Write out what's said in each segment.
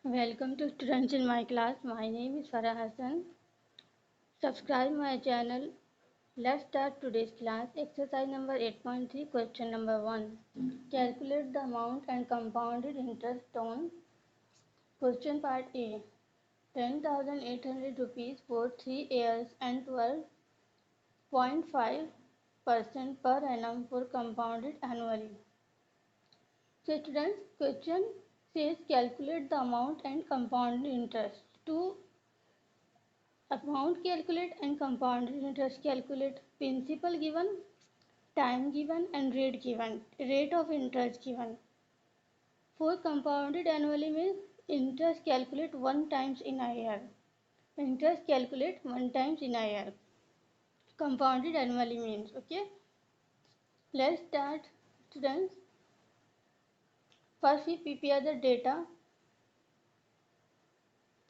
Welcome to students in my class. My name is Farah Hassan. Subscribe my channel. Let's start today's class. Exercise number 8.3, question number 1. Calculate the amount and compounded interest on question part A. 10,800 rupees for 3 years and 12.5% per annum for compounded annually. So students, question says calculate the amount and compounded interest. To amount calculate and compounded interest calculate, principal given, time given and rate given, rate of interest given. For compounded annually means interest calculate one times in a year. Interest calculate one times in a year. Compounded annually means, okay. Let's start students. First we prepare the data,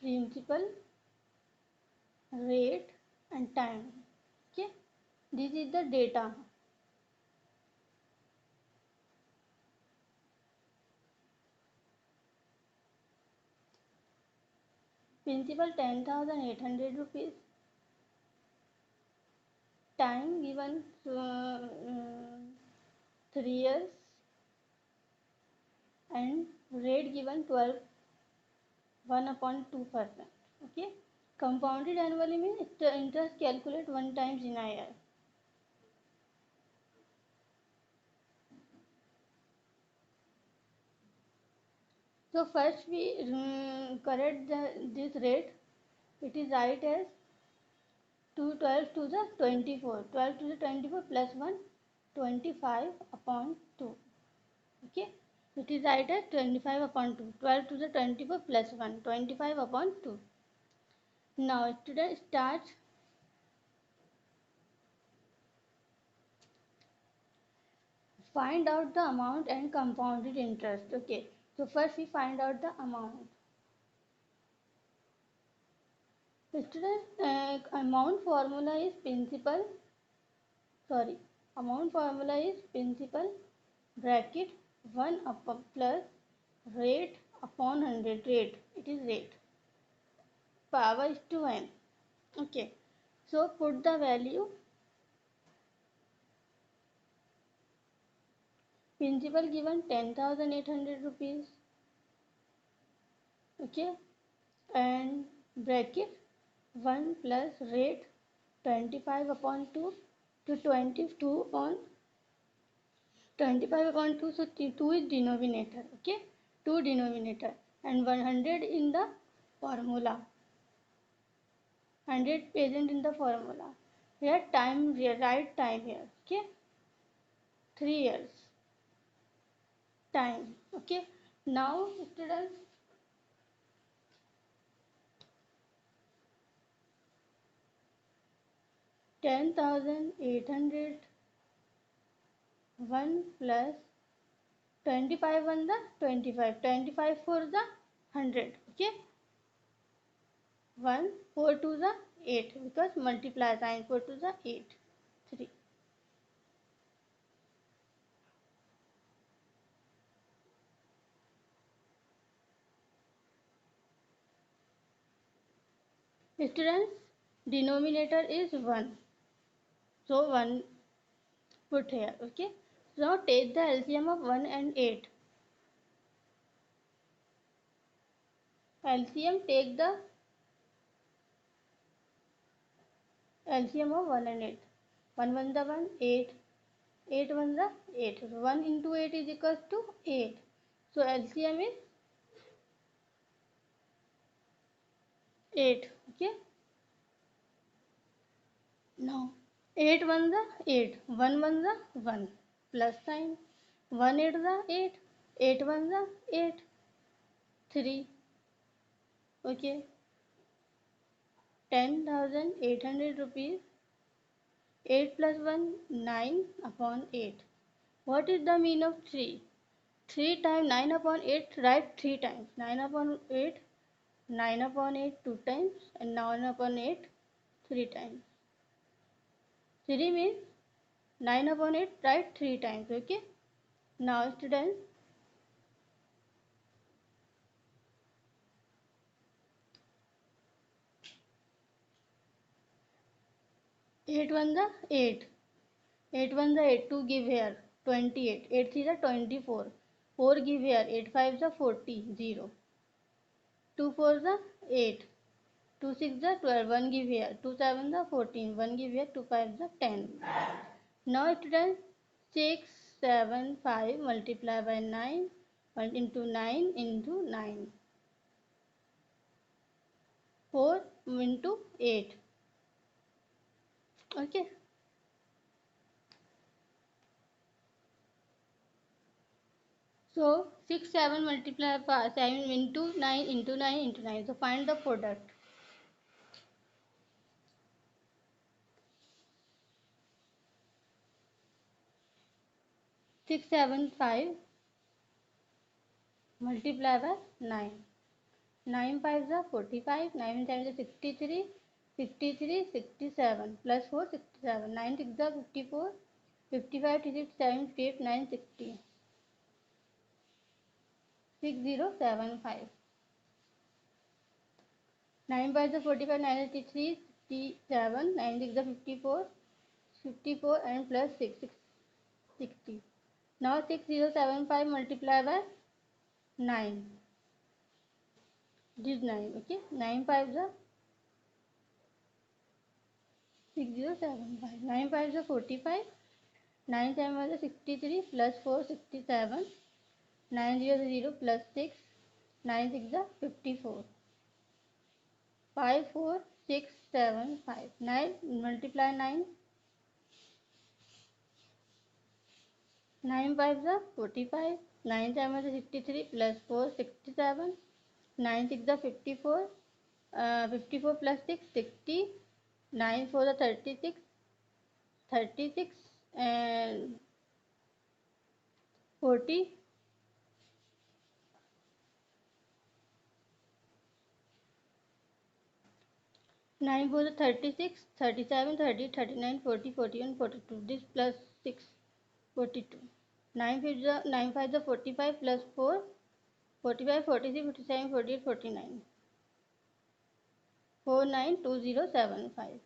principal, rate and time. Okay. This is the data. Principal 10,800 rupees. Time given 3 years and rate given 12 1/2%. Okay. Compounded annually means the interest calculate one times in a year. So first we correct this rate. It is right as 12 to the 24. 12 to the 24 plus 1, 25/2. Okay. It is right as 25/2. 12 to the 24 plus 1, 25/2. Now student start. Find out the amount and compounded interest. Okay. So first we find out the amount. Student, amount formula is principal. Sorry. Amount formula is principal bracket 1 upon plus rate upon 100. Rate. It is rate. Power is to n. Okay. So put the value. Principal given 10,800 rupees. Okay. And bracket 1 plus rate 25/2 to 22 on 25/2. So 2 is denominator. Okay. 2 denominator and 100 in the formula. 100 present in the formula. Here time, right time here. Okay. 3 years time. Okay. Now students, 10,800 1 plus 25 on the 25 for the 100. Okay. 1 4 to the 8 because multiply sign 4 to the 8 3. Students, denominator is 1, so 1 put here. Okay. Now take the LCM of 1 and 8. LCM, take the LCM of 1 and 8. 1 1 the 1, 8. 8 1 the 8. 1 into 8 is equals to 8. So LCM is 8. Okay. Now 8 1 the 8. 1 1 the 1. Plus sign. 1 8 the 8. 8 1 the 8. 3. Okay. 10,800 rupees. 8 plus 1 9/8. What is the mean of 3? 3 times 9/8, write 3 times. 9/8, 9/8 2 times and 9/8 3 times. 3 means 9/8, write 3 times. Okay. Now students, 8 1 the 8. 8 1 the 8. 2 give here 28. 8 3 the 24. 4 give here 8 5 the 40. 0. 2 4 the 8. 2 6 the 12. 1 give here 2 7 the 14. 1 give here 2 5 the 10. Now students, 6 7 5 multiply by 9 1 into 9 into 9. 4 into 8. Okay. So 6 7 multiply by 7 into 9 into 9 into 9. So find the product. 6 7 5 multiply by 9. 9 5 are 45. 9 times are 63. 63 67 plus 4 67. 9 6 are 54. 55 6 7 58 9 60. 6075. 9 5 are 45. 9 83 67. 9 6 are 54. 54 and plus 6 60. Now 6075 multiply by 9. This 9. Okay. 9 5 are 6075. 9 5 are 45. 9 7 is 63 plus 4 67. 9 0 0 plus 6. 9 6 is 54. 5 4 6 7 5. 9 multiply 9. 9 5 is 45. 9 7 is 63 plus 4 67. 9 6 is 54. 54 plus 6 60. 9 4 is 36. 36 and 40. 9 4 is 36, 37, 30, 39, 40, 41, 42. This plus 6, 42. 9 5 is 9 5 is 45 plus 4, 45, 46, 47, 48, 49. 492075.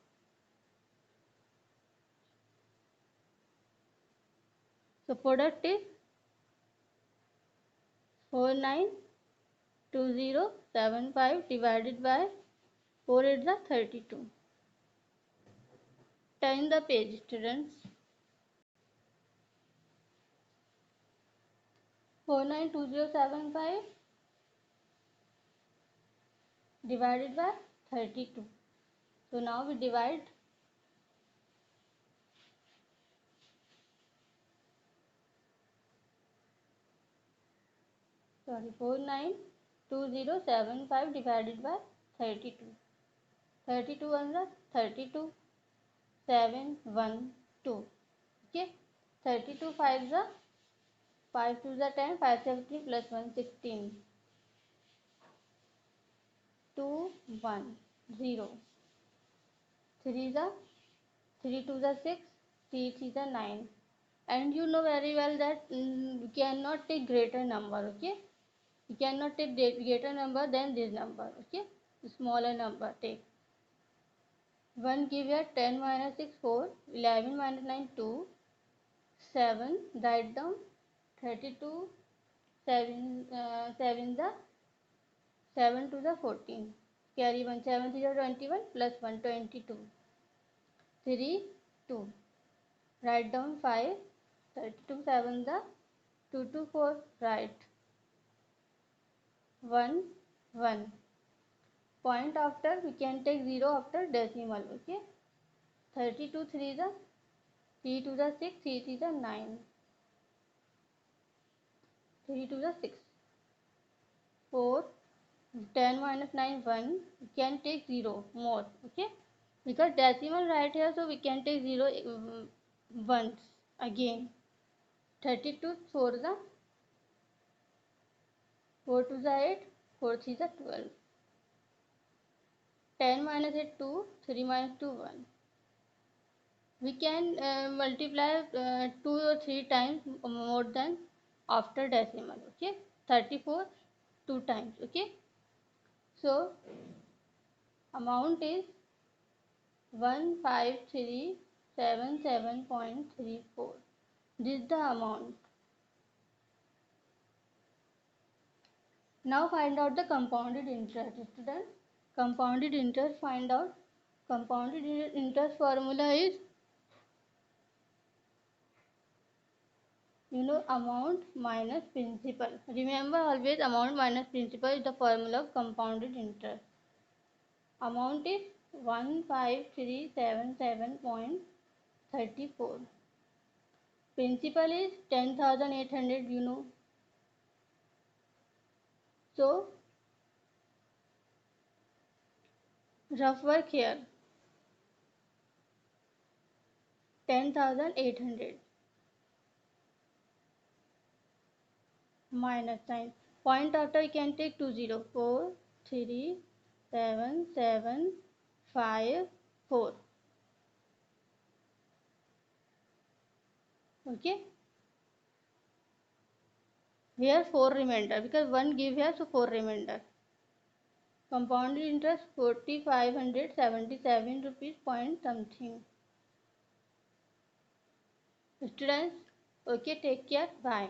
So product is 492075 divided by 4 is the 32. Turn the page, students. 492075 divided by 32. So now we divide. Sorry, 492075 divided by 32. 32 ones are 32, 7, 1, 2. Okay. 32 5s are 5 2s are 10, 5 17 plus 1 16. 2 1 0. 3s are 3 2s are 6, 3 3s are 9. And you know very well that we cannot take greater number. Okay. You cannot take greater number than this number. Okay. Smaller number take. 1 give here 10 minus 6 4, 11 minus 9 2, 7 write down 32, 7 7 the 7 to the 14, carry 1 7 0 21 plus 1 22, 3 2, write down 5, 32 7 the 2 to 4, write 1 1. Point after we can take 0 after decimal. Okay. 32 3 the 3 to the 6, 3 3 the 9, 3 to the 6, 4, 10 minus 9 1, we can take 0 more. Okay. Because decimal right here, so we can take 0 once again. 32 4 the 4 to the 8, 4 3 the 12. 10 minus 8 2, 3 minus 2 1. We can multiply 2 or 3 times more than after decimal. Okay. 34 2 times. Okay. So amount is 153 77.34. This is the amount. Now find out the compounded interest. Student, compounded interest, find out. Compounded interest formula is, amount minus principal. Remember, always amount minus principal is the formula of compounded interest. Amount is 15377.34. Principal is 10,800, So, rough work here. 10,800 minus sign. Point after you can take 20. 4, 3, 7, 7, 5, 4. Okay. Here 4 remainder because 1 give here, so 4 remainder. Compounded interest 4,577 rupees point something. Students, okay, take care. Bye.